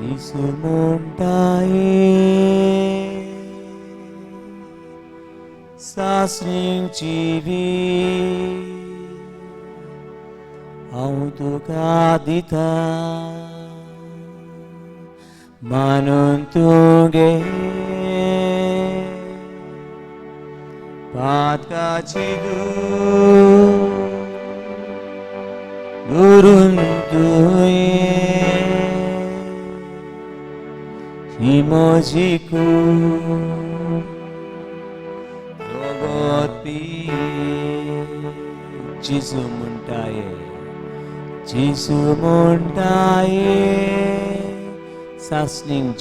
जिसु म्हणटाये सासणीक जिवीत हांव तुका दिता मानून तुगे पातकाची दुरून तुये ही म्हजी कूड रगत पी जिसू म्हणटाये जिसू म्हणटाये सासणीक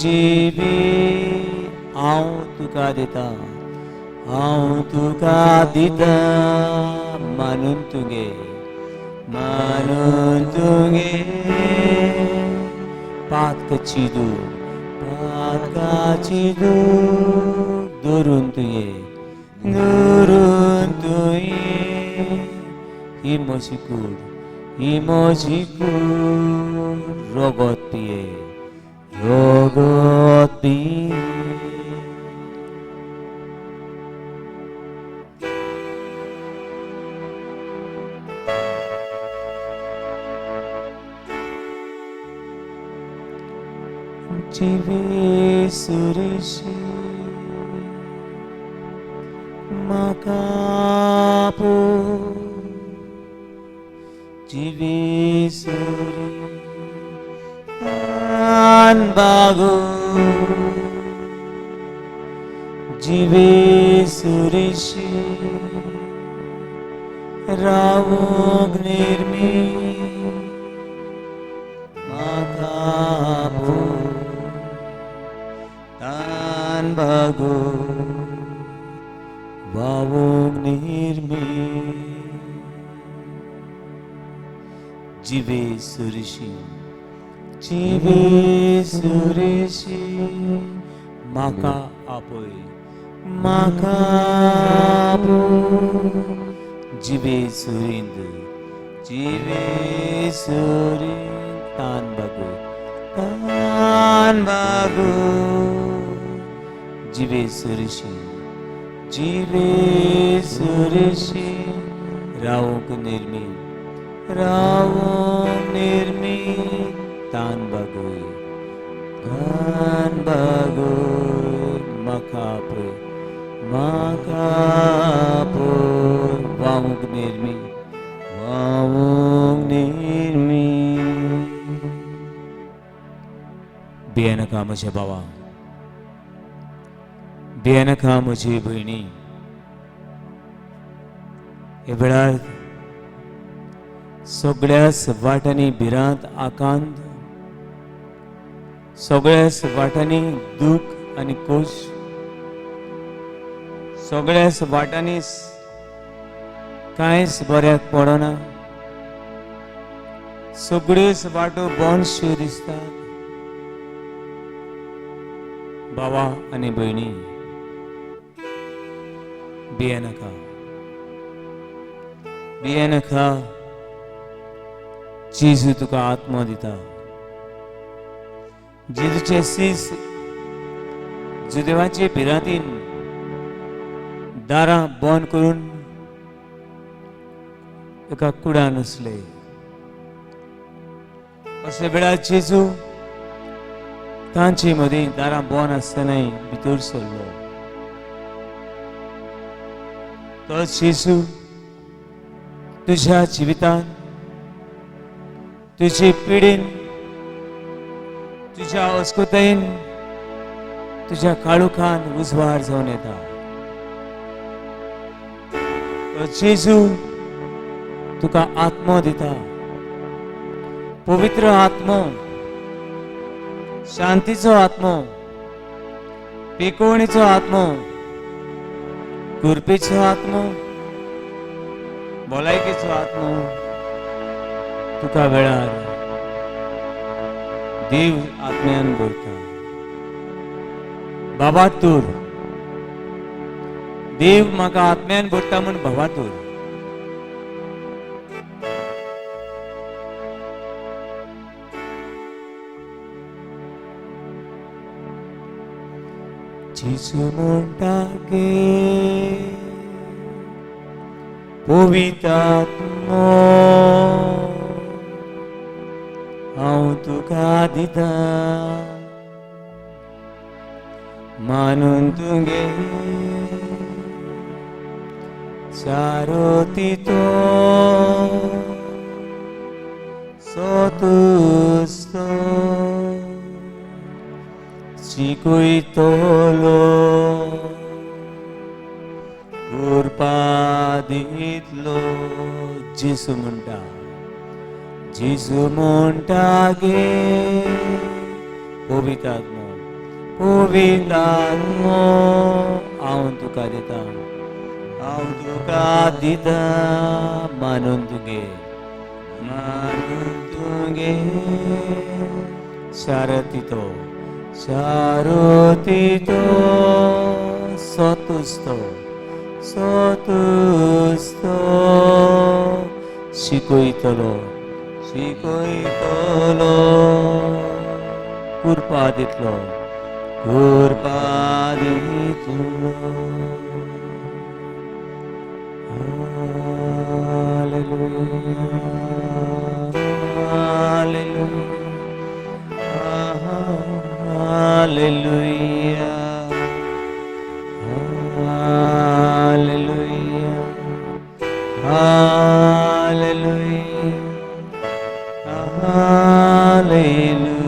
जिवीत हांव तुका दिता मानून तुगे पातकाची दुरून तुये ही म्हजी कूड रगत पिये जिवेसुरीशी म्हाका पळय जिवेसुरी बागो जिवेसुरीशी रावोग निर्मी म्हाका तान बागो वावोग निर्मी जिवेसुरीशी म्हाका आपय जिवेसुरींद तान बागो जिवेसुरीशी रावोग निर्मी तान बागोय म्हाका आपय वावोग निर्मी भियेनाका म्हज्या भावा भियेनाका म्हजी भयणी हे वेळार सगळ्याच वाटांनी भिरांत आकांत सगळ्याच वाटांनी दूख आनी कोश सगळ्याच वाटांनी कांयच बऱ्याक पडना सगळ्योच वाटो बोंडश्यो दिसतात भावा आनी भयणी भियेनाका जेजू तुका आत्मा दिता जेजूचे सीस जुदेवाचे भिरांतीन दारां बंद करून एका कुडान असले अशे वेळार जेजू तांचे मदीं दारां बंद आसतनाय भितर सरलो तो जेजू तुज्या जिवितान तुजे पिडीन तुज्या अस्कुतायेन तुज्या काळुखान उजवाड जावन येता तो जेजू तुका आत्मो दिता पवित्र आत्मो शांतीचो आत्मो पिकोवणीचो आत्मो कुरपेचो आत्मो भलायकेचो आत्मो तुका वेळार देव आत्म्यान भरता बाबातूर देव म्हाका आत्म्यान भरता म्हण भावातूर যিশু মনটাকে পবিত্রাত্ম हांव तुका दिता मानून तुगे चारोतीतो सोतुस्तो शिकुयतलो उर्पादितलो जेसू म्हणटा जेसू म्हणटागे पवित्रात्मो हांव तुका दिता मानून तुगे शारतीतो सोतुस्तो शिकुयतलो कुर्पादितलो Hallelujah. Hallelujah. Hallelujah. Hallelujah.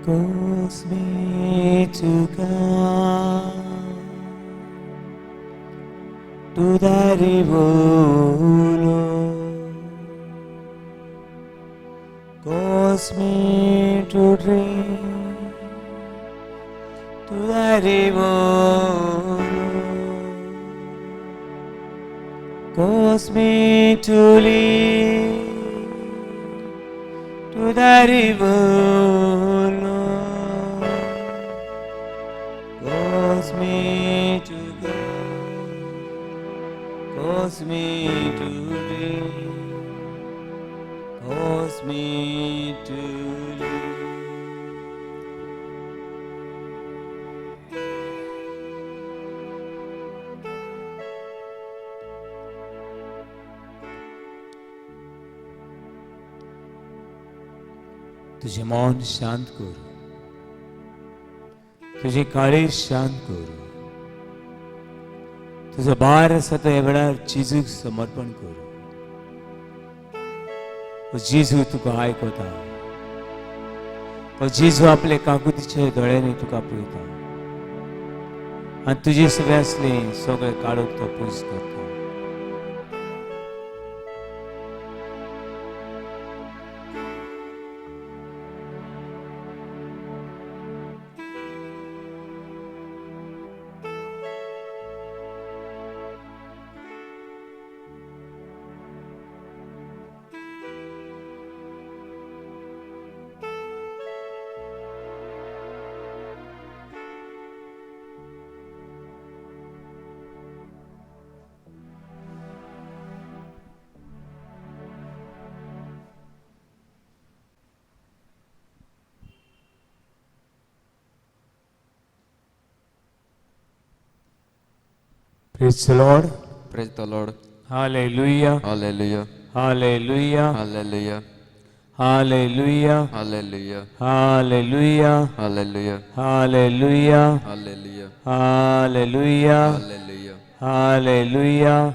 Calls me to come to thy river, calls me to drink to thy river, calls me to live to thy river. Cause me to go, cause me to dream, cause me to live. तुझे मौन शांत कर, तुझे काळी शांत कर, तुझा भार आसा तो एवढा जेजूक समर्पण कर. जेजू तुका आयकता, जेजू आपले काकुतीचे दोळ्यांनी तुका पळयता आनी तुजी सगळ्यासले सगळे काळोख तो पयस करता. Praise the Lord. Praise the Lord. Hallelujah. Hallelujah. Hallelujah. Hallelujah. Hallelujah. Hallelujah. Hallelujah. Hallelujah. Hallelujah. Hallelujah. Hallelujah. Hallelujah. Hallelujah.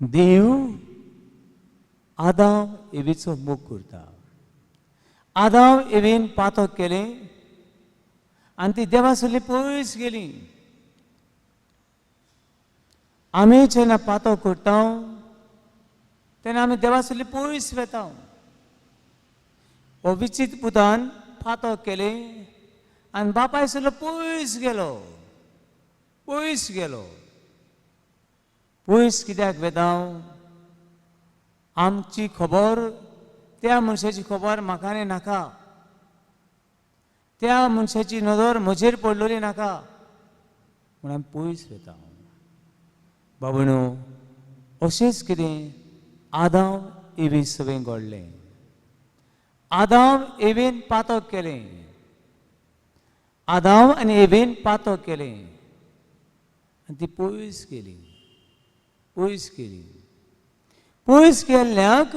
देव आदाम एवीचो मोग करता. आदाम एवीन पातक केलें आनी ती देवा सगळी पयस गेली. आमी जेन्ना पातक करता तेन्ना आमी देवा सगळी पयस वेता. हो विचित्र पुतान पातक केलें आनी बापाय सगळो पयस गेलो. पयस गेलो. पयस कित्याक वेता? आमची खबर त्या मनशाची खबर म्हाका आनी नाका. त्या मनशाची नदर म्हजेर पडलेली नाका म्हूण आमी पयस वेता. बाबूनो, अशेंच कितें आदाम एवी सगळें घडलें. आदाम एवेन पातक केलें. आदाम आनी एवेन पातक केलें आनी ती पयस गेली. पयस गेली. पयस गेल्ल्याक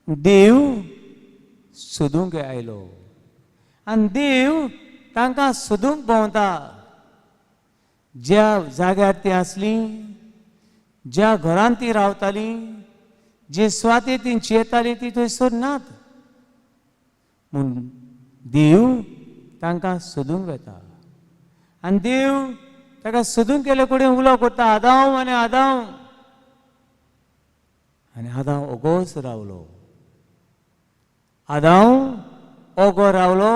देव सोदूंक आयलो आनी देव तांकां सोदूंक भोंवता. ज्या जाग्यार ती आसली, ज्या घरांत ती रावताली, जे सुवातेर ती येताली ती थंयसर नात म्हूण देव तांकां सोदूंक वेता. आनी देव ताका सोदूंक गेले कडेन उलो करता, आदाम आनी आदाम. आनी आदाम ओगोच रावलो. आदाम ओगो रावलो.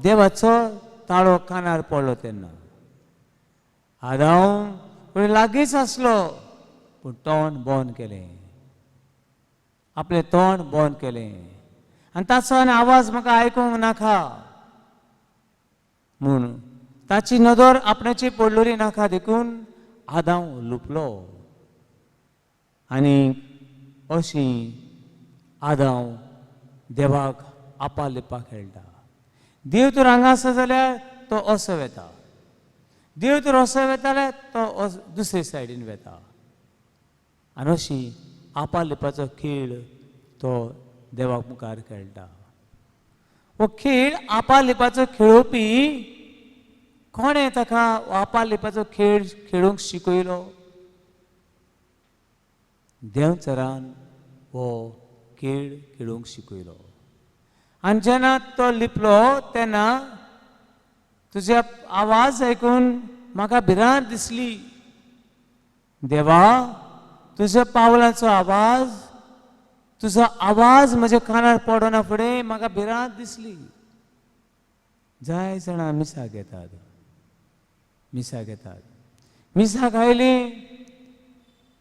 देवाचो ताळो कानार पडलो तेन्ना. आदाम फुडें लागींच आसलो पूण तोंड बंद केलें. आपलें तोंड बंद केलें आनी ताचो आनी आवाज म्हाका आयकूंक नाका म्हूण ताची नदर आपणाची पडलेली नाका देखून आदाम लुपलो. आनी अशी आदाम देवाक आपा लिपाक खेळटा. देव तर हांगा आसा जाल्यार तो असो वेता. देव तर असो वेता जाल्यार तो दुसरे सायडीन वेता. आनी अशी आपा लिपाचो खेळ तो देवाक मुखार खेळटा. हो खेळ आपा लिपाचो खेळोवपी कोणें ताका आपा लिपाचो खेळ खेळूंक शिकयलो? देवचरान हो खेळ खेळूंक शिकयलो. आनी जेन्ना तो लिपलो तेन्ना तुजे आवाज आयकून म्हाका भिरांत दिसली. देवा, तुज्या पावलांचो आवाज, तुजो आवाज म्हज्या कानार पडना फुडें म्हाका भिरांत दिसली. जाय जाणां मिसाक येतात. मिसाक येतात. मिसाक आयली,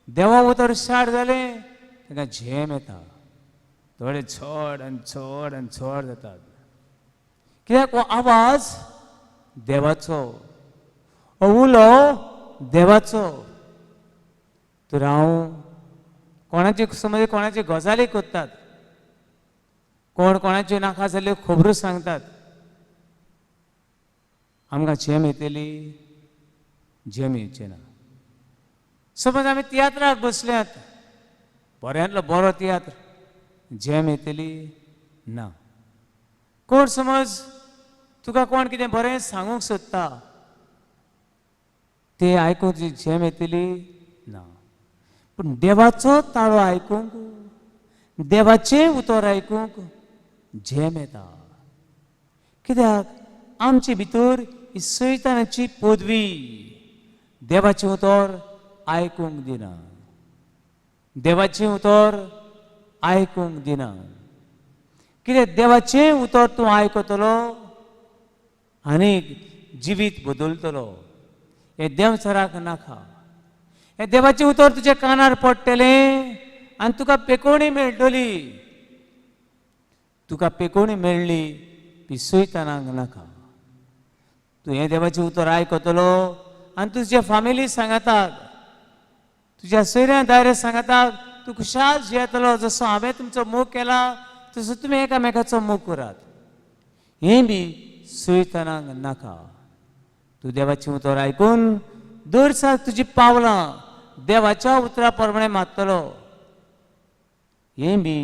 देवा उतर स्टार्ट जालें, ताका झेम येता. थोडे चड आनी चड आनी चड जातात. कित्याक हो आवाज देवाचो, हो उलो देवाचो. तर हांव कोणाची समज कोणाची गजाली कोत्तात, कोण कोणाच्यो नाका जाल्ल्यो खबरो सांगतात, आमकां झेम येतली? झेम येवचे ना. समज आमी तियात्राक बसल्यात, बऱ्यांतलो बरो तियात्र, झेम येतली? ना. कोण समज तुका कोण कितें बरें सांगूंक सोदता, तें आयकूंक तुजी झेम येतली? ना. पूण देवाचो ताळो आयकूंक, देवाचें उतर आयकूंक झेम येता. कित्याक आमचे भितर ही सैतानाची पदवी देवाचें उतर आयकूंक दिना. देवाचें उतर आयकूंक दिना. कित्याक देवाचें उतर तूं आयकतलो आनीक जिवीत बदलतलो. हें देवसराक नाका. हें देवाचें उतर तुज्या कानार पडटलें आनी तुका पेकोवणी मेळटली. तुका पेकोवणी मेळ्ळी ती सैतानाक नाका. तूं हें देवाचें उतर आयकतलो आनी तुज्या फॅमिली सांगतात, तुज्या सोयऱ्या दायऱ्या सांगतात, तूं खुशाल जियेतलो. जसो हांवें तुमचो मोग केला तसो तुमी एकामेकाचो मोग करात. हें बी सैतानाक नाका. तूं देवाचें उतर आयकून दर दिसाक तुजीं पावलां देवाच्या उतरा प्रमाणे मारतलो. हें बी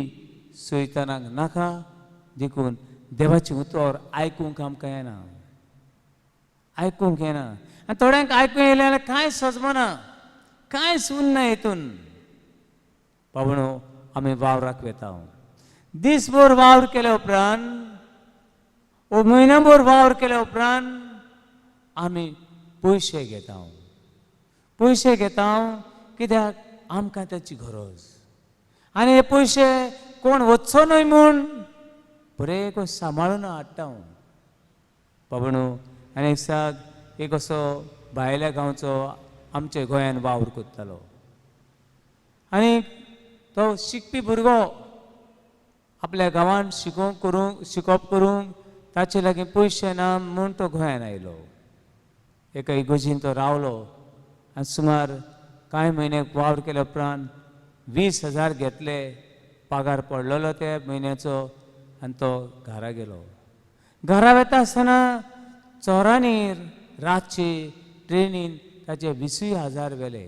सैतानाक नाका. देखून देवाचें उतर आयकूंक आमकां येना. आयकूंक येना. आनी थोड्यांक आयकूंक येयलें जाल्यार कांय सजमना, कांय उरना हेतून. पावणो आमी वावराक वेता दिसभर वावर केल्या उपरांत ओ म्हयनाभर वावर केल्या उपरांत आमी पयशे घेता कित्याक आमकां ताची गरज आनी हे पयशे कोण वचचो न्हय म्हूण बरे करून सांबाळून हाडटा पावणो आनी एक दिसाक एक असो भायल्या गांवचो आमच्या गोंयांत वावर कोत्तालो आनी तो शिकपी भुरगो आपल्या गांवांत शिकोवप करूंक ताचे लागीं पयशे ना म्हूण तो गोंयांत आयलो एका इगोजीन तो रावलो आनी सुमार कांय म्हयने वावर केल्या उपरांत 20,000 घेतले पगार पडलेलो त्या म्हयन्याचो आनी तो घरा गेलो घरा वेता आसतना चोरांनी रातची ट्रेनीन ताचे 20,000 व्हेले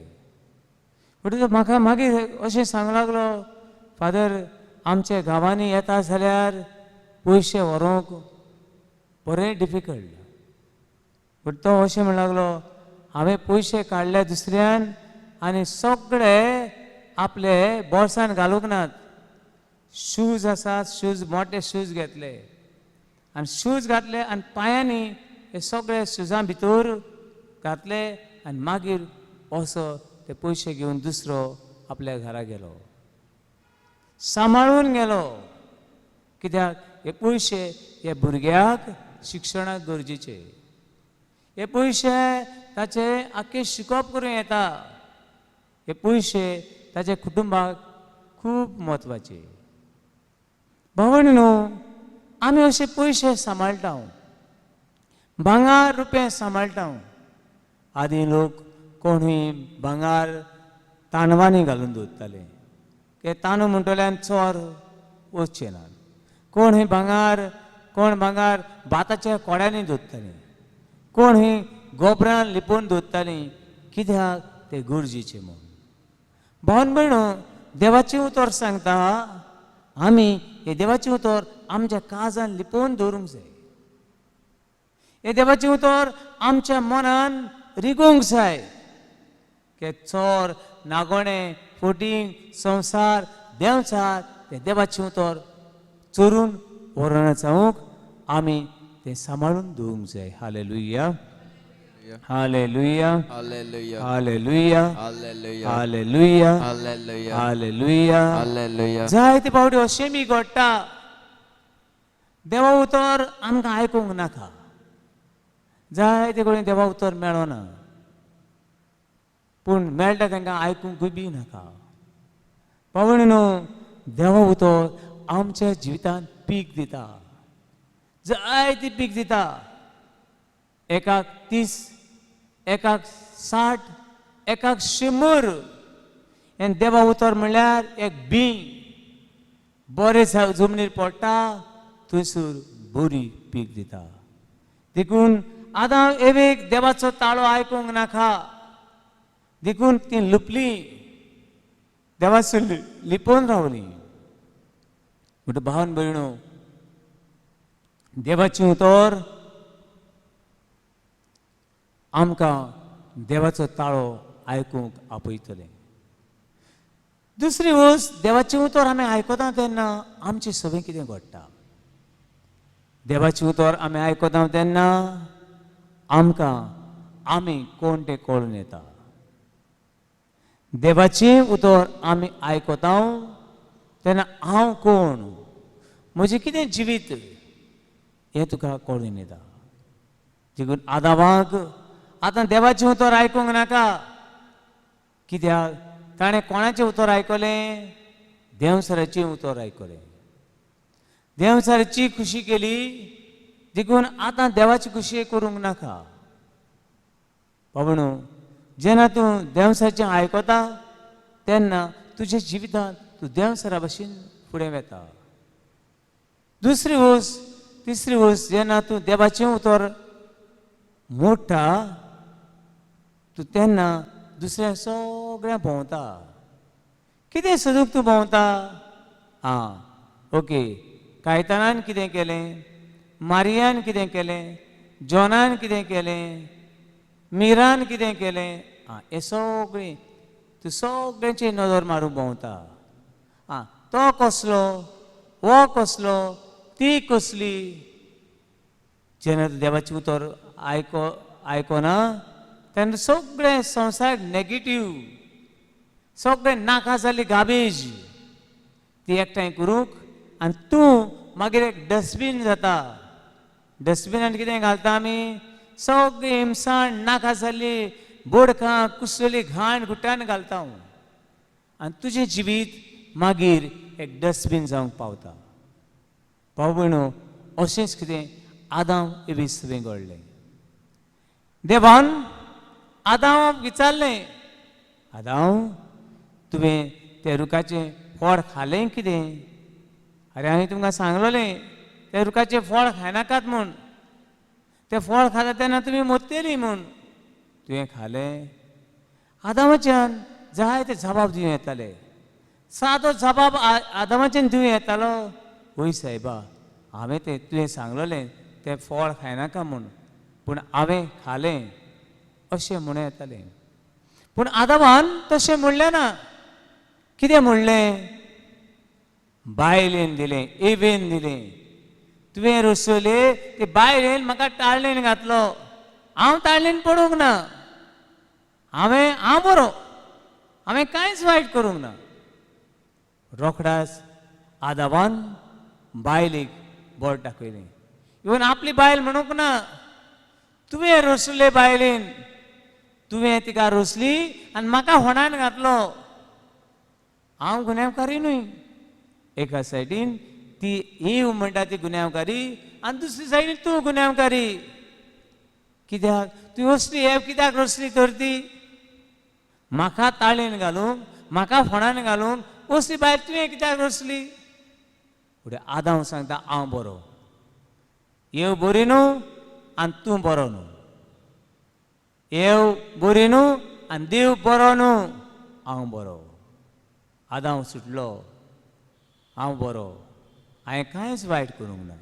म्हणटकीर म्हाका मागीर अशें सांगूंक लागलो फादर आमच्या गांवांनी येता जाल्यार पयशे व्हरूंक बरें डिफिकल्ट बट तो अशें म्हणूंक लागलो हांवें पयशे काडले दुसऱ्यान आनी सगळे आपले बोल्सान घालूंक नात शूज आसात शूज मोटे शूज घेतले आनी शूज घातले आनी पांयांनी हे सगळे शुजां भितर घातले आनी मागीर असो ते पयशे घेवन दुसरो आपल्या घरा गेलो सांबाळून गेलो कित्याक हे पयशे हे भुरग्याक शिक्षणाक गरजेचे हे पयशे ताचे आख्खे शिकोवप करूं येता हे पयशे ताच्या कुटुंबाक खूब म्हत्वाचे भावणीनो आमी अशे पयशे सांबाळटा भांगार रुपये सांबाळटा आदी लोक कोणूय भांगार तांदवांनी घालून दवरताले ते तांदूळ म्हणटल्यान चोर वचचे ना कोण भांगार भाताच्या कोड्यांनी दवरताले कोण गोबरान लिपोवन दवरतालीं कित्याक ते गरजेचे म्हूण भावन भयणो देवाचें उतर सांगता आमी हे देवाचें उतर आमच्या काळजान लिपोवन दवरूंक जाय हे देवाचें उतर आमच्या मनान रिगोवंक जाय के चोर नागोणे फोटींग संवसार देंवचार ते देवाचें उतर चोरून व्हरोन जावंक आमी ते सांबाळून दवरूंक जाय hallelujah hallelujah Hallelujah. Hallelujah Hallelujah. Hallelujah Hallelujah. Hallelujah Hallelujah. जायते फावटी अशें बी घडटा देवा उतर आमकां आयकूंक नाका जायते कडेन देवा उतर मेळना पूण मेळटा तांकां आयकूंकूय बी नाका पावणीनो देवा उतर आमच्या जिवितांत पीक दिता जायती पीक दिता एकाक 30 एकाक 60 एकाक 100 आनी देवा उतर म्हणल्यार एक बीं बरें जमनीर पडटा थंयसर बरी पीक दिता देखून आतां एवेक देवाचो ताळो आयकूंक नाका देखून ती लुपली देवाचो लिपोवन रावली म्हणटा भावन भयणो देवाचें उतर आमकां देवाचो ताळो आयकूंक आपयतलें दुसरी वस्त देवाचें उतर आमी आयकता तेन्ना आमचें सगळें कितें घडटा देवाचें उतर आमी आयकता तेन्ना आमकां आमी कोण तें कळून येता देवाचें उतर आमी आयकता तेन्ना हांव कोण म्हजें कितें जिवीत हें तुका कळून येता देखून आदावाक आतां देवाचें उतर आयकूंक नाका कित्याक ताणें कोणाचें उतर आयकलें देवसराचें उतर आयकलें देवसराची खुशी केली देखून आतां देवाची खुशी करूंक नाका पावणो जेन्ना तूं देवसराचें आयकता तेन्ना तुज्या जिवितांत तूं देवसरा भशेन फुडें वता दुसरी वस्त तिसरी वस्त जेन्ना तूं देवाचें उतर मोडटा तूं तेन्ना दुसऱ्या सगळ्या भोंवता कितें सोदूंक तूं भोंवता ओके कायतानान कितें केलें मारियान कितें केलें जॉनान कितें केलें मिरान कितें केलें हें सगळें तूं सगळ्यांची नदर मारूंक भोंवता आं तो कसलो वो कसलो ती कसली जेन्ना देवाची उतर आयकोना तेन्ना सगळे संवसार नेगेटीव सगळे नाका जाल्ली गाबेज ती एकठांय करूंक आनी तूं मागीर एक डस्टबीन जाता डस्टबिनान कितें घालता आमी सगळी हिमसाण नाका जाल्ली बोडकां कुसलेली घाण गुट्टान घालता हांव आनी तुजें जिवीत मागीर एक डस्टबीन जावंक पावता भाव भयणो अशेंच कितें आदाम एबीस तुवें घडलें देवान आदामाक विचारलें आदाम तुवें त्या रुखाचें फळ खालें कितें अरे हांवें तुमकां सांगलोलें त्या रुखाचें फळ खायनाकात म्हूण तें फळ खाता तेन्ना तुमी मरतलीं म्हूण तुवें खालें आदामाच्यान जायते जबाब दिवं येताले सादो जबाब आदामाच्यान दिवं येतालो वय सायबा हांवें तें तुवें सांगलोलें तें फळ खायनाका म्हूण पूण हांवें खालें अशें म्हणूं येतालें पूण आदामान तशें म्हणलें ना कितें म्हणलें बायलेन दिलें एवेन दिलें तुवें रसोले ते बायलेन म्हाका ताळणेन घातलो हांव ताळणेन पडूंक ना हांव बरो हांवें कांयच वायट करूंक ना रोखडाच आदामान बायलेक बोट दाखयलें इवन आपली बायल म्हणूंक ना तुवें रसले बायलेन तुवें तिका रसली आनी म्हाका होणान घातलो हांव गुन्यांवकारी न्हय एका सायडीन ती ईव म्हणटा ती गुन्यांवकारी आनी दुसरी सायडीन तूं गुन्यांवकारी कित्याक तूं असली हें कित्याक रसली तर ती म्हाका ताळेन घालूंक म्हाका फोंडान घालूंक असली बायल तुवें कित्याक रसली फुडें आदाम सांगता हांव बरो येव बरी न्हू आनी तूं बरो न्हू येव बरी न्हू आनी देव बरो न्हू हांव बरो आदाम सुटलो हांव बरो हांवें कांयच वायट करूंक ना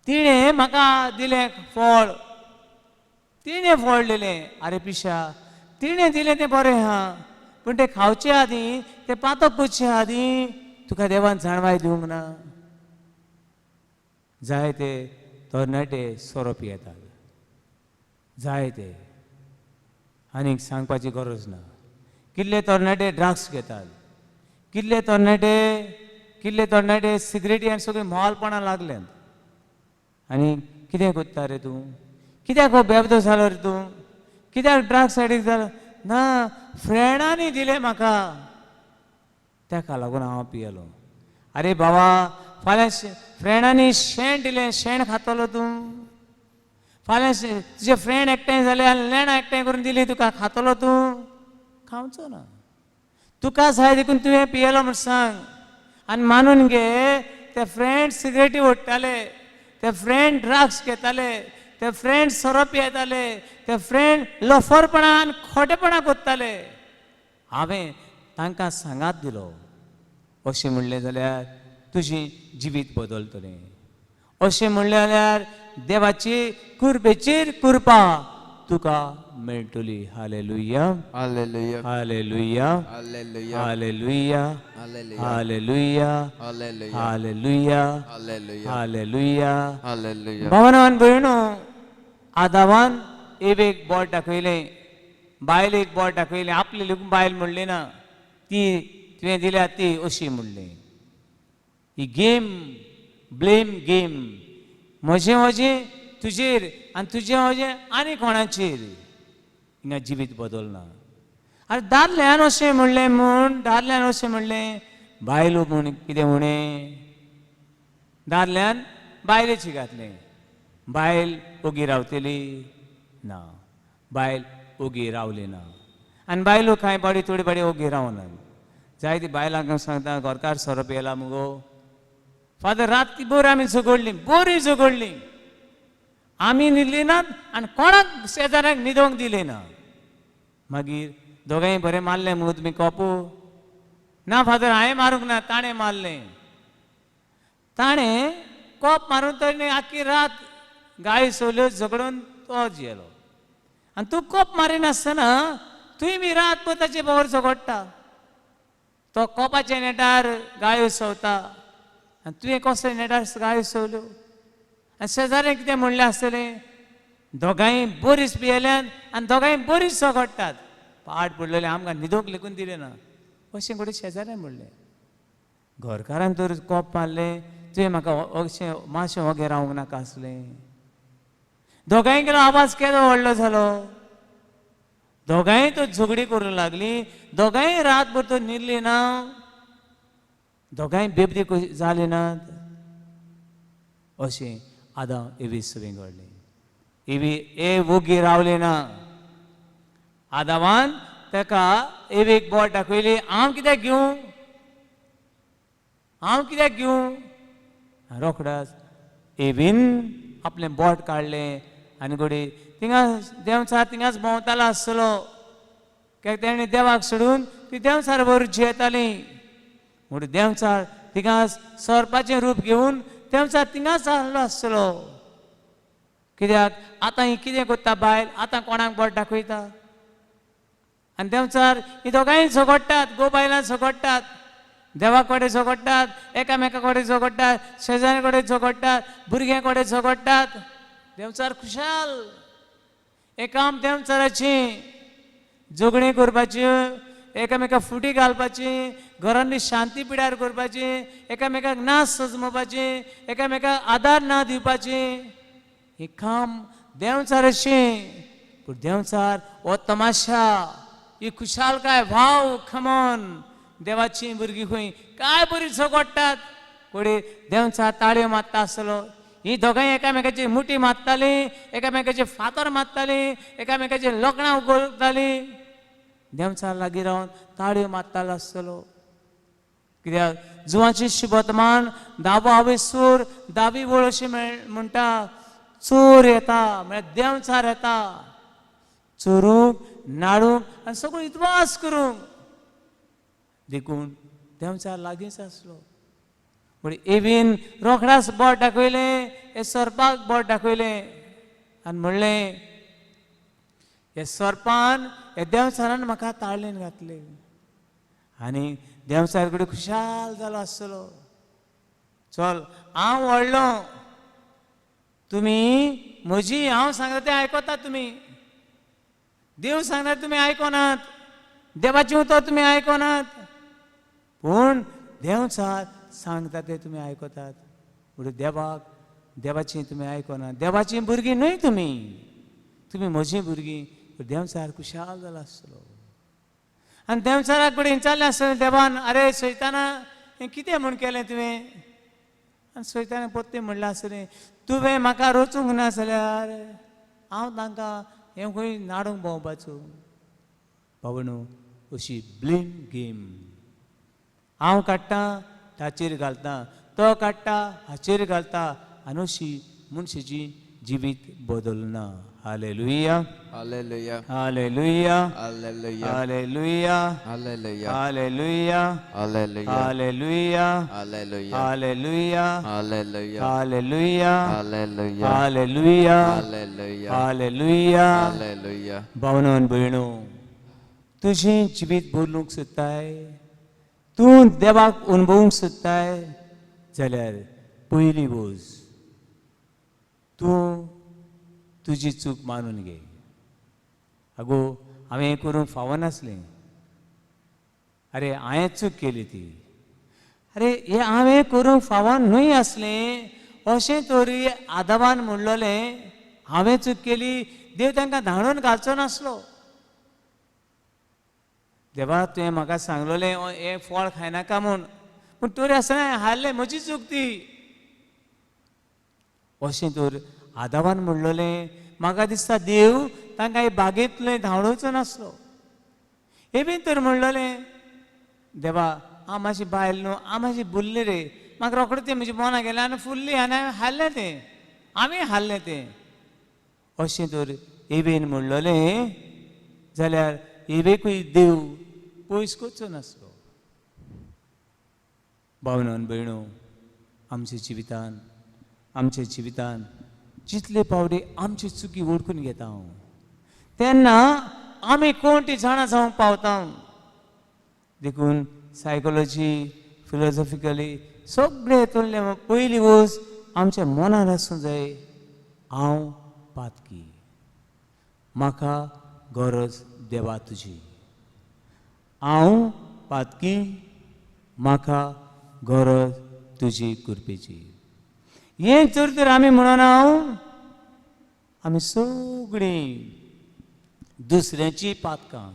तिणें म्हाका दिलें फळ तिणें फळ दिलें आरे पिशा तिणें दिलें तें बरें आहा पूण तें खावचे आदीं तें पातक करचे आदीं तुका देवान जाणवाय दिवंक ना जायते तरणाटे सोरोप येतात जायते आनीक सांगपाची गरज ना कितले तरणाटे ड्रग्स घेतात कितले तरणाटे सिगरेटी आनी सगळीं मोलपणां लागल्यांत आनी कितें कोत्ता रे तूं कित्याक हो बेबदो जालो रे तूं कित्याक ड्रग्स एडिक्ट जालो ना फ्रेंडांनी दिलें म्हाका ताका लागून हांव पियेलो अरे बाबा फाल्यां फ्रेंडांनी शेण दिलें शेण खातलो तूं फाल्यां तुजे फ्रेंड एकठांय जाले आनी लेणां एकठांय करून दिलीं तुका खातलो तूं खावचो ना तुका जाय देखून तुवें पियेलो म्हूण सांग आनी मानून घे ते फ्रेंड सिगरेटी ओडटाले ते फ्रेंड ड्रग्स घेताले ते फ्रेंड सोरोप येताले ते फ्रेंड लफरपणां आनी खोटेपणां कोत्ताले हांवें तांकां सांगात दिलो अशें म्हणलें जाल्यार तुजी जिवीत बदलतलें अशें म्हणलें जाल्यार देवाची कुर्बेचेर कृपा तुका मेळटली hallelujah hallelujah hallelujah hallelujah hallelujah hallelujah hallelujah hallelujah hallelujah hallelujah hallelujah hallelujah भावनावान भयणो आदामान एवेक बोट दाखयलें बायलेक बोट दाखयलें आपली लेकून बायल म्हणली ना ती तुवें दिल्या ती अशी म्हणली ही गेम ब्लेम गेम म्हजें तुजेर आनी तुजें आनी कोणाचेर हिंगा जिवीत बदलना आरे दादल्यान अशें म्हणलें म्हूण दादल्यान अशें म्हणलें बायलो म्हूण कितें म्हणें दादल्यान बायलेची घातलें बायल ओगी रावतली ना बायल ओगी रावली ना आनी बायलो कांय पाडी थोडी पाडी ओगी रावना जायती बायलांक सांगता घरकार सोरोप येयला मुगो फादर राती बोर आमी झगडलीं बरी झगडलीं आमी न्हिदली नात आनी कोणाक शेजाऱ्याक न्हिदोंक दिलें ना मागीर दोगांय बरें मारलें मुगो तुमी कोपू ना फादर हांवें मारूंक ना ताणें मारलें ताणें कोप मारून तो आख्खी रात गाय सोल्यो झगडून तो जियेलो आनी तूं कोप मारिनासतना तुवें बी रात पळय ताचे बरोबर झगडटा तो कोपाच्या नेटार गायो सवता आनी तुवें कसले नेटार गायो सवल्यो आनी शेजाऱ्यान कितें म्हणलें आसतलें दोगांय बरीच पियेल्यात आनी दोगांय बरीच सोगोडटात पाट पडलेले आमकां न्हिदोंक लेगून दिले ना अशें कडेन शेजाऱ्यान म्हणलें घरकारान तर कोप मारलें तुवें म्हाका अशें मातशें वगें रावंक नाका आसलें दोगांय गेलो आवाज केदो व्हडलो जालो दोगांय तो झगडी करूंक लागली दोगांय रातभर तो न्हिदली ना दोगांय बेबदी जाली नात अशें आदां एवी सगळें घडलें एवी वोगी रावली ना आदावान ताका एवीक बोट दाखयली हांव कित्याक घेवं रोखडाच एवीन आपलें बोट काडलें आनी घोडी थिंगा देंवचार थिंगाच भोंवतालो आसतलो कित्याक तेणें देवाक सोडून ती देंवचार व्हरची येताली म्हणून देंवचार थिंगाच सर्पाचें रूप घेवन देंवचार थिंगाच आहलो आसतलो कित्याक आतां ही कितें कोत्ता बायल आतां कोणाक बोट दाखयता आनी देंवचार ही दोगांय झगडटात गो बायलां झगडटात देवा कडेन झगडटात एकामेका कडेन झगडटात शेजाऱ्या कडेन झगडटात भुरग्यां कडेन झगडटात देंवचार खुशाल हें काम देंवचाराची झगडी करपाची एकामेका फुटी घालपाची घरांनी शांती पिड्यार करपाची एकामेकाक नाच सजमोवपाची एकामेकाक आदार ना दिवपाची हे काम देंवचाराची पूण देंवचार हो तमाशा ही खुशालकाय भाव खमोन देवाची भुरगीं खंय काय बरी झगडटात कोडे देंवचार ताळयो मारता आसतलो ही दोगांय एकामेकाची मुठी मारताली एकामेकाचे फातर मारताली एकामेकाचे लोकणां उगोलताली देंवचार लागीं रावन ताळयो मारतालो आसतलो कित्याक जुवाची शिबतमान दाबो हावेसूर दावी वळ अशें म्हणटा चोर येता म्हळ्यार देंवचार येता चोरूंक नाडूंक आनी सगळो इतवास करूंक देखून देंवचार लागींच आसलो पूण एवीन रोखडाच बोट दाखयलें हे सर्पाक बोट दाखयलें आनी म्हणलें हे सर्पान हे देंवचारान म्हाका ताळयेन घातलें आनी देंवचार कडेन खुशाल जालो आसतलो चल हांव व्हडलो तुमी म्हजी हांव सांगता तें आयकता तुमी देव सांगता तुमी आयकोनात देवाची उतर तुमी आयकोनात पूण देंवचार सांगता ते तुमी आयकतात म्हणून देवाची तुमी आयकोनात देवाची भुरगीं न्हय तुमी म्हजी भुरगीं देंवचार खुशाल जालो आसतलो आनी देंवचाराक कडेन विचारलें आसतलें देवान आरे सैताना हें कितें म्हूण केलें तुवें आनी सैतानान परतें म्हणलें आसतलें तुवें म्हाका रचूंक ना जाल्यार हांव तांकां हें खंय नाडूंक भोंवपाचो बाबणू अशी ब्लेम गेम हांव काडटा ताचेर घालता तो काडटा हाचेर घालता आनी अशी मनशाची जिवीत बदलना hallelujah hallelujah hallelujah hallelujah hallelujah hallelujah hallelujah hallelujah hallelujah hallelujah hallelujah hallelujah hallelujah hallelujah hallelujah hallelujah hallelujah hallelujah भावनो आनी भयणो तुजें जिवीत बदलूंक सोदताय तूं देवाक अनुभवूंक सोदताय जाल्यार पयली गोज तूं तुजी चूक मानून घे आगो हांवें हें करूंक फावो नासलें अरे हांवें चूक केली ती अरे हें हांवें करूंक फावो न्हय आसलें अशें तरी आदावान म्हणलोलें हांवें चूक केली देव तांकां धाडून घालचो नासलो देवा तुवें म्हाका सांगलोलें हें फळ खायनाका म्हूण पूण तरी आसतना हाडलें म्हजी चूक ती अशें तर आदावान म्हणलोलें म्हाका दिसता देव तांकां हे बागेंतलें धांवडोवचो नासलो हे बीन तर म्हणलोलें देवा हांव मातशी बायल न्हू हांव मातशी बुल्ली रे म्हाका रोखडें तें म्हज्या मना गेलें आनी फुल्ली आनी हांवें हाडलें तें आमी हाडलें तें अशें तर एबेन म्हणलोलें जाल्यार एबेकूय देव पयस करचो नासलो भावनो आनी भयणो आमच्या जिवितान जितले पावटी आमची चुकी ओळखून घेता हांव तेन्ना आमी कोण ती जाणा जावंक पावता देखून सायकोलॉजी फिलॉसॉफिकली सगळे हेतूंतले पयली वस्त आमच्या मनान आसूं जाय हांव पातकी म्हाका गरज देवा तुजी हांव पातकी म्हाका गरज तुजी कृपेची हें तर आमी म्हणून आमी सगळीं दुसऱ्याची पातकां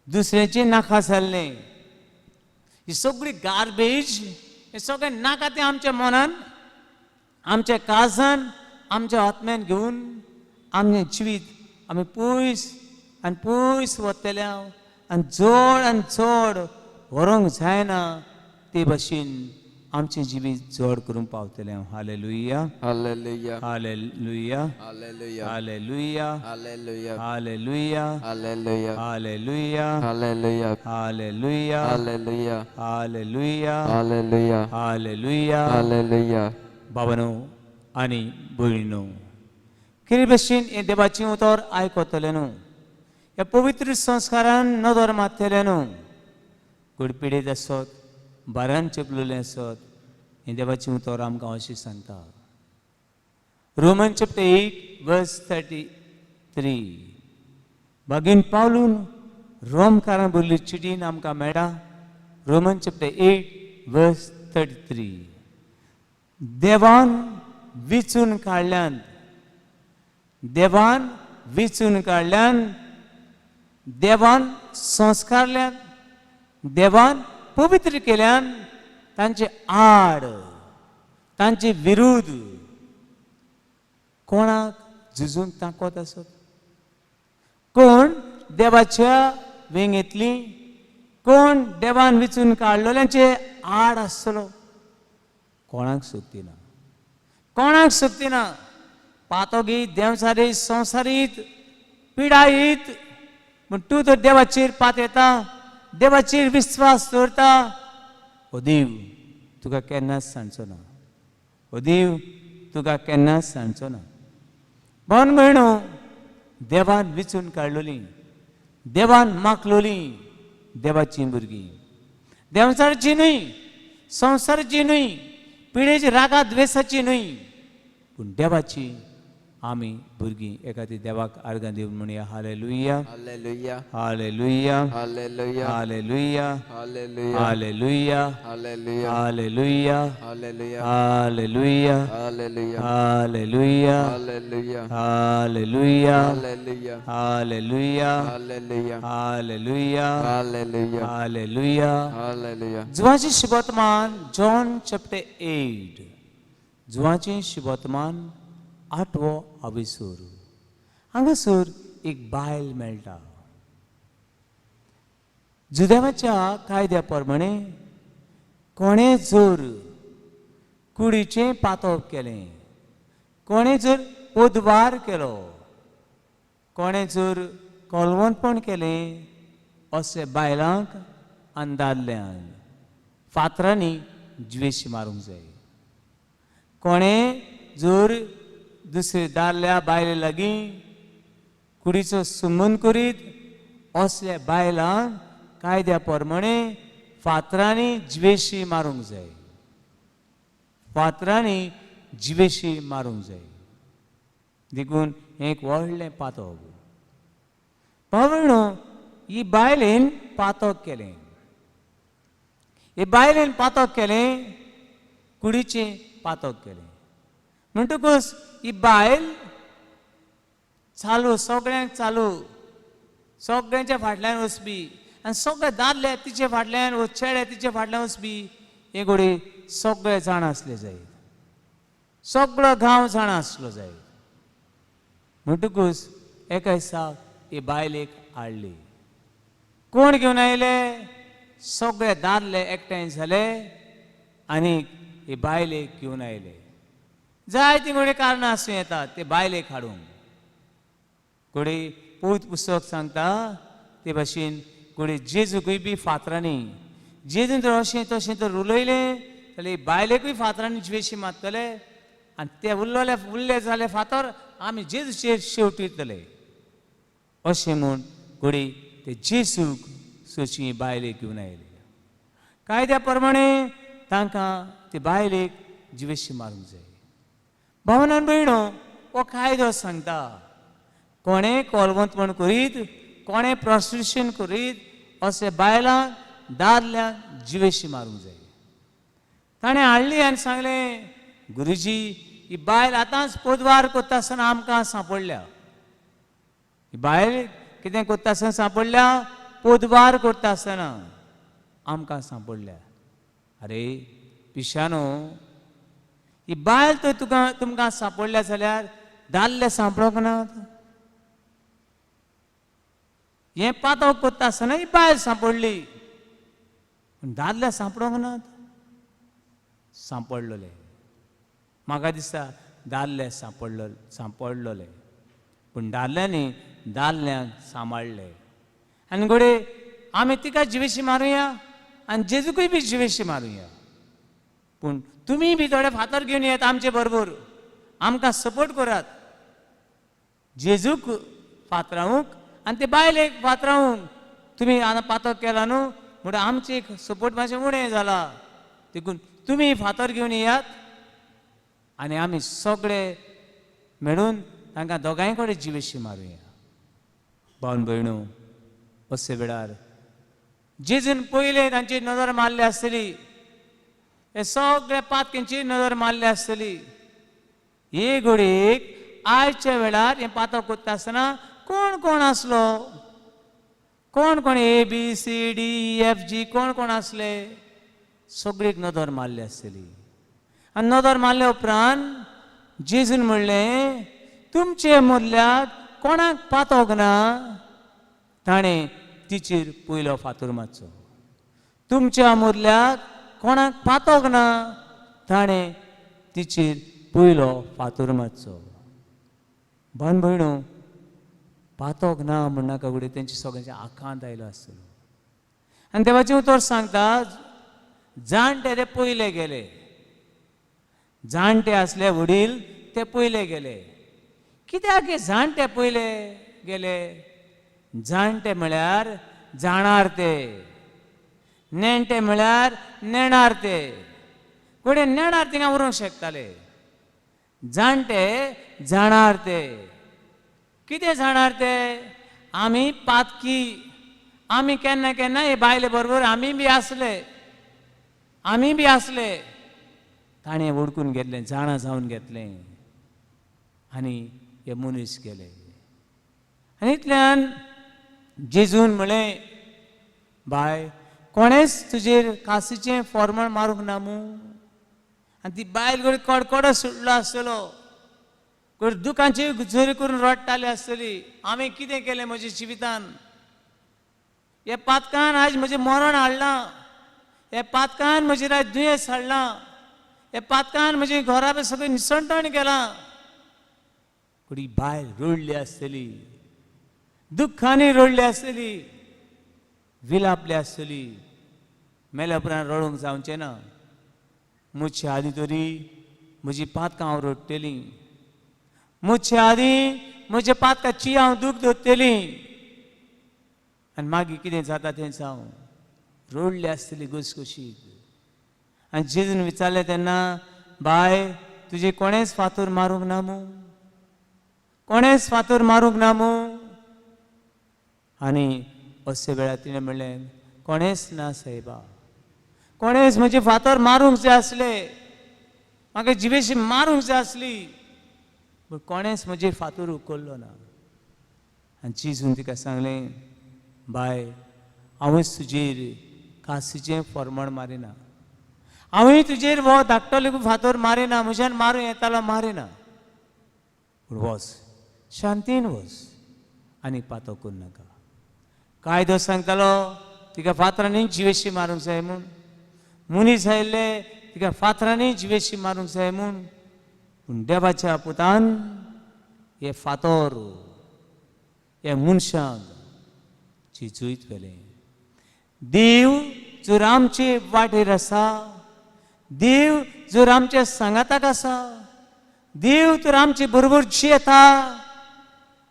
दुसऱ्याची नाका जाल्लें ही सगळी गार्बेज हे सगळें नाका तें आमच्या मनान आमच्या काळजान आमच्या आत्म्यान घेवन आमचें जिवीत आमी पयस आनी पयस वतले आनी चड व्हरूंक जायना ते भाशेन आमचें जिवीत चड करून पावतले hallelujah Hallelujah. Hallelujah Hallelujah. Hallelujah Hallelujah. Hallelujah Hallelujah. Hallelujah Hallelujah. Hallelujah Hallelujah. Hallelujah Hallelujah. Hallelujah Hallelujah. बाबानो आनी भयणीनो कितें भशेन हे देवाचें उतर आयकतले न्हू ह्या पवित्र संस्कारान नदर मारतले न्हू कुडपिडीत आसत बारान चेपलेलें आसत हें देवाचें उतर आमकां अशें सांगता रोमन चॅप्टर 8 वर्स 33 बागीन पावलून रोमकारां बरयल्ली चिटीन आमकां मेळटा रोमन चॅप्टर 8 वर्स 33 देवान विचून काडल्यान देवान विचून काडल्यान देवान संस्कारल्यान देवान पवित्र केल्यान तांचे आड तांचे विरुद्ध कोणाक झुजून तांकत आसत कोण देवाच्या वेंगेतली कोण देवान विचून काडलेल्यांचे आड आसतलो कोणाक सोबती ना कोणाक सोबती ना पातोगीत देवसारीत संवसारीत पिडायीत पूण तूं तर देवाचेर पातयता देवाचेर विश्वास दवरता हो देव तुका केन्नाच सांडचो ना हो देव तुका केन्नाच सांडचो ना पण म्हणू देवान विचून काडलोली देवान मागलोली देवाची भुरगीं देवचारची न्हय संवसाराची न्हय पिडेची रागा द्वेषाची न्हय पूण देवाची आमी भुरगीं एखादी देवाक आर्गां दिवन म्हणया hallelujah Hallelujah. Hallelujah Hallelujah. Hallelujah Hallelujah. Hallelujah Hallelujah. Hallelujah Hallelujah. Hallelujah Hallelujah. Hallelujah Hallelujah. Hallelujah Hallelujah. Hallelujah Hallelujah. Hallelujah Hallelujah. Hallelujah Hallelujah. जुवाचें शुभवर्तमान John chapter 8 जुवाचें शुभवर्तमान 8वो आविसूर हांगासर एक बायल मेळटा जुदेवाच्या कायद्या प्रमाणे कोणे जर कुडीचें पातप केलें कोणे जर पोदवार केलो कोणे जर कोलवणपण केलें अशे बायलांक आनी दादल्यांक फातरांनी ज्वेश मारूंक जाय कोणे जर दुसरे दादल्या बायले लागीं कुडीचो संबंद करीत असल्या बायलांक कायद्या प्रमाणे फातरांनी ज्वेशी मारूंक जाय फातरांनी ज्वेशी मारूंक जाय देखून हें एक व्हडलें पातक पण ही बायलेन पातक केलें हे बायलेन पातक केलें कुडीचें पातक केलें म्हणटकूच ही बायल चालू सगळ्यांक चालू सगळ्यांच्या फाटल्यान वचपी आनी सगळे दादले तिचे फाटल्यान व चेडे तिचे फाटल्यान वचपी हे घोडी सगळे जाण आसले जाय सगळो गांव जाण आसलो जाय म्हणटकूच एका दिसाक ही बायलेक हाडली कोण घेवन आयले सगळे दादले एकठांय जाले आनी ही बायलेक घेवन आयले जाय ती घोडी कारणां आसूं येतात ते बायलेक हाडूंक घोडी पवित्र पुस्तक सांगता ते भाशेन घोडी जेजूकूय बी फातरांनी जेजून जर अशें तशें तर उलयलें जाल्यार बायलेकूय फातरांनी ज्वेशी मारतले आनी ते उरले जाले फातर आमी जेजूचेर शेवटीतले अशें म्हूण घोडी ते जेजूक सोची बायलेक घेवन आयले कायद्या प्रमाणे तांकां ती बायलेक जिवेशी मारूंक जाय. भावनान भयणो, हो कायदो सांगता कोणें कोलवंतपण करीत, कोणें प्रॉस्टिट्यूशन करीत अशे बायलांक दादल्यांक जिवेशी मारूंक जाय. ताणें हाडली आनी सांगलें, गुरुजी ही बायल आतांच पोदवार करता आसतना आमकां सांपडल्या. ही बायल कितें करता आसतना सांपडल्या? पोदवार करता आसतना आमकां सांपडल्या. अरे पिशानो, ही बायल तर तुमकां सांपडल्या जाल्यार दादले सांपडोंक नात? हें पातळ करता आसतना ही बायल सांपडली, पूण दादले सांपडोंक नात? सांपडलोले. म्हाका दिसता दादले सांपडलोले, पूण दादल्यांनी दादल्यांक सांबाळले. आनी घोडे आमी तिका जिवेशी मारुया आनी जेजूकय बी जिवेशी मारुया. पूण तुमी बी थोडे फातर घेवन येयात आमचे बरोबर, आमकां सपोर्ट करात. जेजूक फातरावूंक आनी ते बायलेक फातरावूंक तुमी आतां पातळ केला न्हू, म्हणून आमचे सपोर्ट मातशें उणें जाला. देखून तुमी फातर घेवन येयात आनी आमी सगळे मेळून तांकां दोगांय कडेन जिवेशी मारुया. भावन भयणो, अशे वेळार जेजून पयलें तांची नदर मारली आसतली, हे सगळे पातकेंची नदर मारली आसतली. हे घडयेक आयच्या वेळार हें पातळ करता आसतना कोण कोण आसलो? कोण कोण ABCDEFG कोण कोण आसले? सगळीक नदर मारली आसतली. आनी नदर मारले उपरांत जेजून म्हणलें, तुमचे मदल्याक कोणाक पातोंक ना? ताणें तिचेर पयलो फातर मारचो. तुमच्या मदल्याक कोणाक पातोंक ना? ताणें तिचेर पयलो फातर मारचो. भावन भयणो, पातोंक ना म्हणनाका फुडें तेंच्या सगळ्यांच्या आंखांत आयलो आसतलो. आनी देवाचें उतर सांगता, जाणटे ते पयले गेले. जाणटे आसले वडील ते पयले गेले. कित्याक हे जाणटे पयले गेले? जाणटे म्हळ्यार जाणार ते, नेणटे म्हळ्यार नेणार ते. घोडे नेणार थिंगा उरूंक शकताले, जाणटे जाणार ते. कितें जाणार ते? आमी पातकी, आमी केन्ना केन्ना हे बायले बरोबर आमी बी आसले. ताणें ओडकून घेतलें, जाणा जावन घेतलें आनी हे मनीस गेले. आनी इतल्यान जेजून म्हळें, बाय, कोणेच तुजेर कासीचें फॉर्मळ मारूंक ना मू? आनी ती बायल घडी कडकडो सुटलो आसतलो, घडी दुखांची झरी करून रडटाली आसतली. हांवें कितें केलें म्हज्या जिवितान? हे पातकान आयज म्हजें मरण हाडलां, हे पातकान म्हजेर आयज दुयेंस हाडलां, हे पातकान म्हजी घरा सगळी निसणटण केलां. घडी बायल रडली आसतली, दुख्खांनी रडली आसतली, विलापली आसतली. मेल्या उपरांत रडूंक जावचें ना. मुझे आदीं तरी म्हजी पातकां हांव रडटलीं, मुझे आदीं म्हज्या पातकाची हांव दूख धरतलीं, आनी मागीर कितें जाता तें जावं. रडली आसतली घसघशीत. आनी जेजून विचारलें तेन्ना, बाय, तुजे कोणेच फातर मारूंक ना मू? कोणेच फातर मारूंक ना मू? आनी अशे वेळार तिणें म्हणलें, कोणेच ना सायबा, कोणेच म्हजे फातर मारूंक जाय आसले, म्हाका जिवेशी मारूंक जाय आसली, पूण कोणेच म्हजेर फातर उखल्लो ना. आनी जेजून तिका सांगलें, बाय, हांवेंच तुजेर कासीचें फॉर्मळ मारिना, हांवें तुजेर हो धाकटो लेगून फातर मारिना, म्हज्यान मारूं येतालो मारिना, पूण वच, शांतीन वच आनी पातो करूं नाका. कायदो सांगतालो तिका फातरांनी जिवेशी मारूंक जाय म्हूण, मनीस आयिल्ले तिका फातरांनी जिवेशी मारूंक जाय म्हूण, पूण देवाच्या पुतान हे फातर हे मनशाक चिंचूयत वेलें. देव जर आमचे वाटेर आसा, देव जर आमच्या सांगाताक आसा, देव तर आमचे बरोबर जियेता,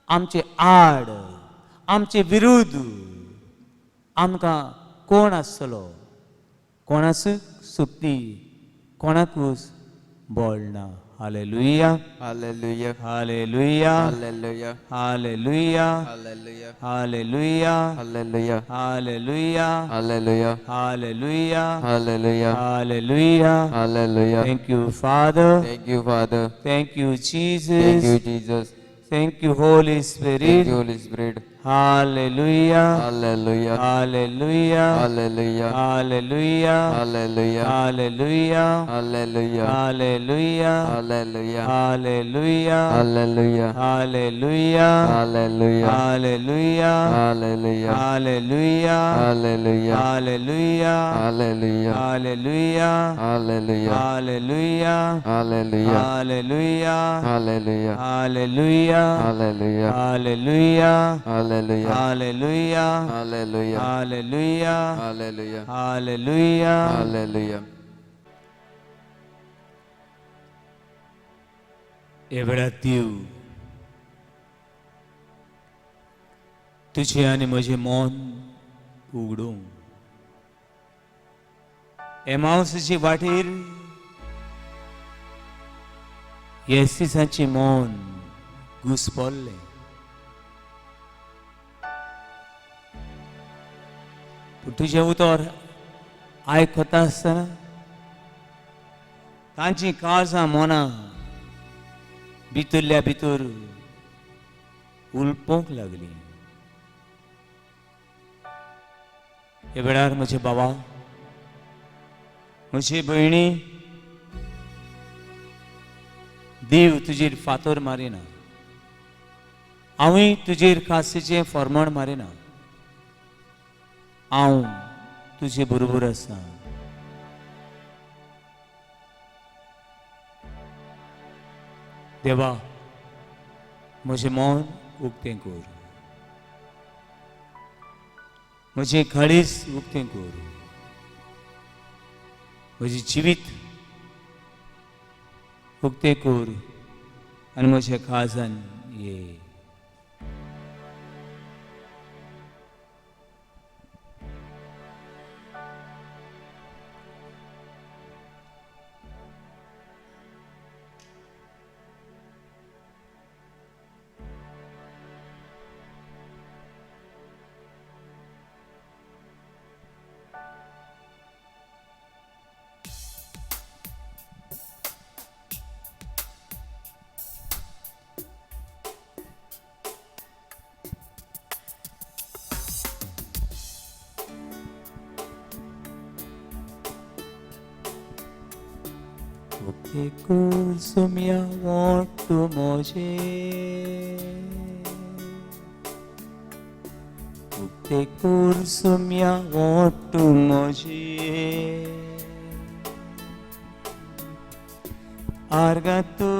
आमचे आड, आमचे विरुद्ध आमकां कोण आसतलो? कोणासूक सुकती कोणाकूच बोलना. Hallelujah, Hallelujah. Hallelujah, Hallelujah. Hallelujah, Hallelujah. Hallelujah, Hallelujah. Hallelujah, Hallelujah. Hallelujah, Hallelujah. Hallelujah. Hallelujah. Thank you, Father. Thank you, Father. Thank you, Thank you, Jesus. Jesus. Thank you, Holy Thank Spirit. you, Holy Spirit. Hallelujah, Hallelujah. hallelujah, Hallelujah. hallelujah, Hallelujah. hallelujah, Hallelujah. hallelujah, Hallelujah. hallelujah, Hallelujah. hallelujah, Hallelujah. hallelujah, Hallelujah. hallelujah, Hallelujah. hallelujah, Hallelujah. hallelujah, Hallelujah. hallelujah, Hallelujah. hallelujah, Hallelujah. hallelujah, Hallelujah. hallelujah, Hallelujah. hallelujah, Hallelujah. hallelujah, Hallelujah. hallelujah. Hallelujah. एवढा देव तुझे आणि म्हजे मन उगडूं एमावसाची वाटेर येसीसाची मन घुसपल्ले पूण तुझे उतर आयकता आसतना तांची काळजां मनां भितरल्या भितर उलपोंक लागली. हे वेळार म्हजे बाबा म्हजे भयणी देव तुजेर फातर मारिना, हांवूय तुजेर कासीचें फर्मण मारिना, हांव तुजे बरोबर आसा. देवा म्हजें मन उक्तें कर, म्हजें काळीज उक्तें कर, म्हजें जिवीत उक्तें कर आनी म्हज्या काळजान ये. Ucte curso mi amor tu moje, ucte curso mi amor tu moje, arga tu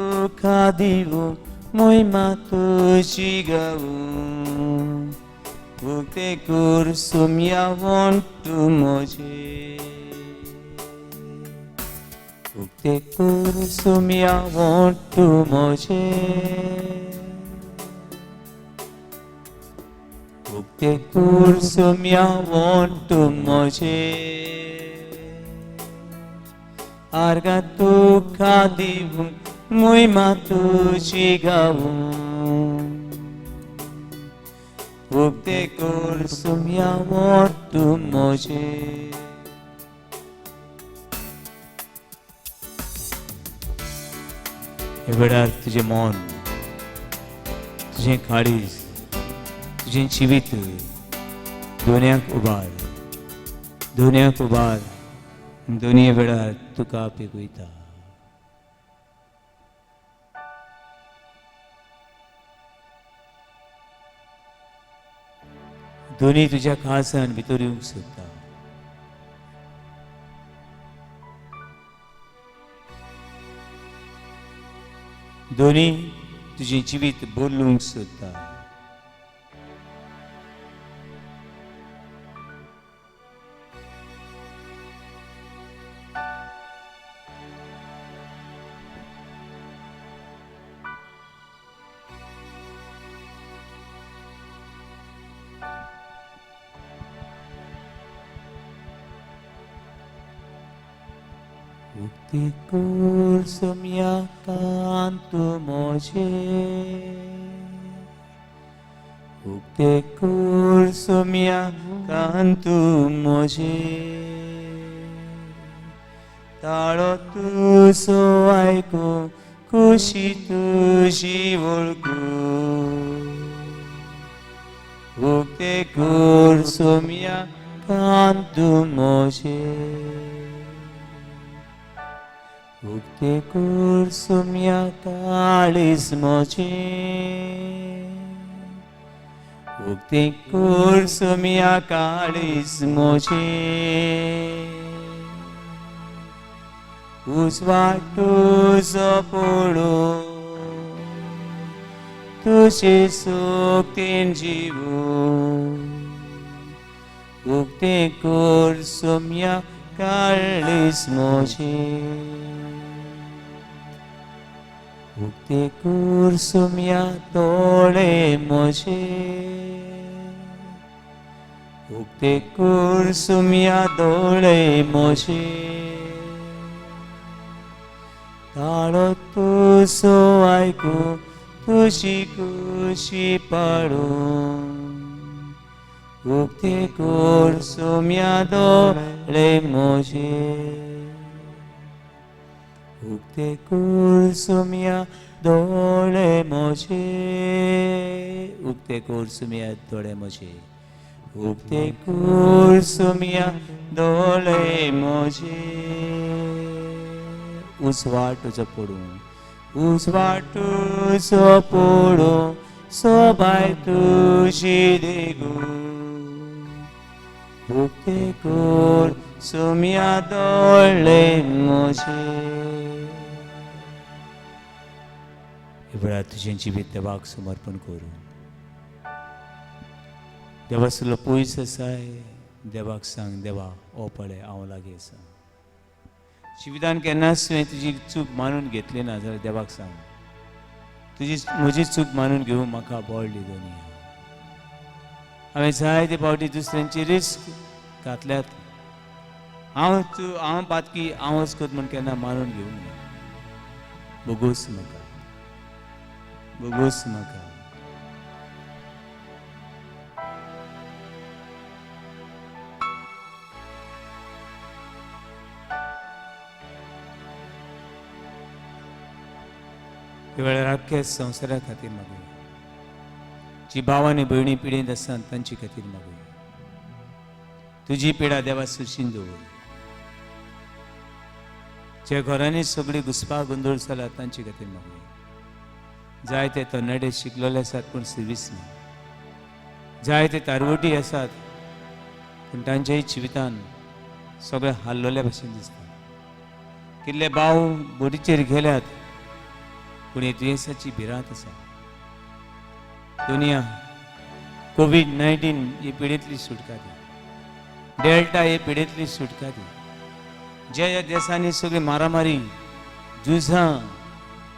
cadivo muy mato chigau, ucte curso mi amor tu moje. Ucte curso mi amor tu moje, ucte curso mi amor tu moje, arga tu cadivo muy mato chigau, ucte curso mi amor tu moje. हे वेळार तुझे मन, तुझे काळीज, तुझे जिवीत दोन्याक उबार, दोन्याक उबार, दोन्ही वेळार तुका पिकयता. दोन्ही तुझ्या काळजान भितर येवंक सोदता. दोन्ही तुझे जिवीत बोलूंक सोदता. Ukti kursumya kantu moje. Ukti kursumya kantu moje. Talo tu so aiko kushi tushi volku. Ukti kursumya kantu moje. Ukti kursumya kalis moje. Ukti kursumya kalis moje. Usvatu sopolo tushi suktin jivu. Ukti kursumya kalis moje. Ukti kursumya tole moje. Ukti kursumya dole moje. Talo tu so aiku tushi kushi paru. Ukti kursumya dole moje. Ukti kursumya dole moje. Ukti kursumya dole moje. Ukti kursumya dole moje. Usvatu zapodu. Usvatu zapodu. Sobaitu shidegu. Ukti kursumya dole moje. एवढा तुझे जीवित देवाक समर्पण करू. देवा तुला पयस आसाय. देवाक सांग देवा ओ पळय हांव लागीं आसा. जिवितान केन्नाच तुवें तुजी चूक मानून घेतली ना जाल्यार देवाक सांग म्हजी चूक मानून घेवून म्हाका बोळ दिलो न्ही. हांवें जायते फावटी दुसऱ्यांची रिस्क घातल्यात. हांव पातकी हांवच करत म्हण केन्ना मानून घेवंक ना. बोगूस म्हाका. बोगूस म्हाका. वेळार आख्या संवसारा खातीर मागूया. जी भाव आनी भयणी पिडेंत आसात तांचे खातीर मागुया. तुजी पिडा देवा सुशीन दवर. ज्या घरांनी सगळी घुसपा गोंदळ जाला तांचे खातीर मागुया. जायते तरणाटे शिकलेले आसात पूण सर्वीस ना. जायते तारवटी आसात पूण तांच्याय जिवितान सगळे हाल्लोल्या भशेन दिसता. कितले भाव बोटीचेर गेल्यात पूण दुयेंसाची भिरांत आसा. दुनिया कोविड-19 ही पिडेंतली सुटका दी. डेल्टा ही पिडेंतली सुटका दी. ज्या देशांनी सगळी मारामारी झुजां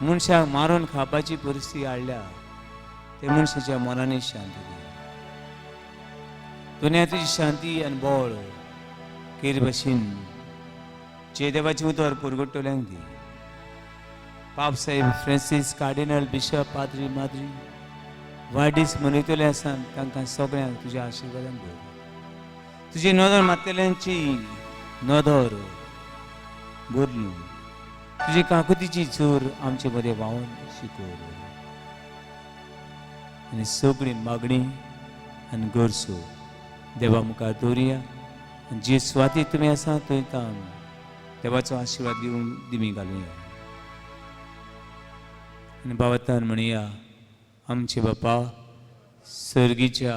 मनशाक मारून खावपाची परिस्थिती हाडल्या ते मनशाच्या मनांनी शांती दी. दुनिया तुजी शांती आनी बोळ केर भशेन जे देवाची उतर पुरगटोल्यांक दी. पाप साहेब फ्रांसीस कार्डिनल बिशप पाद्री माद्री वाडीस मनयतले आसात तांकां सगळ्यांक तुज्या आशिर्वादान भर. तुजी नदर मारतल्यांची नदर बदलून तुजी काकुतीची जोर आमचे मदें व्हांवन शिकोर. आनी सगळी मागणी आनी गरजो देवा मुखार दवरया. जी सुवाती तुमी आसा थंय देवाचो आशिर्वाद घेवन दिमी घालुया. आनी भावार्थान म्हणया आमचे बापा सर्गीच्या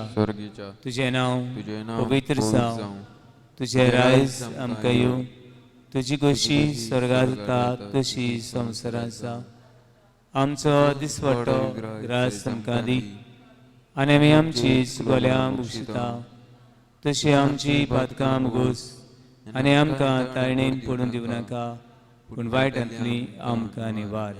तुझे नाव पवित्र जावं. तुझे रायज आमकां येवं. तुजी कशी स्वर्गांत जाता तशी संवसारांत जावं. आमचो दिसवटो ग्रास आमकां दी. आनी आमी आमची चुकोल्यांक बुशता तशी आमची पातकां मुगोस. आनी आमकां ताळणेन पडून दिवं नाका पूण वायटांतली आमकां निवार.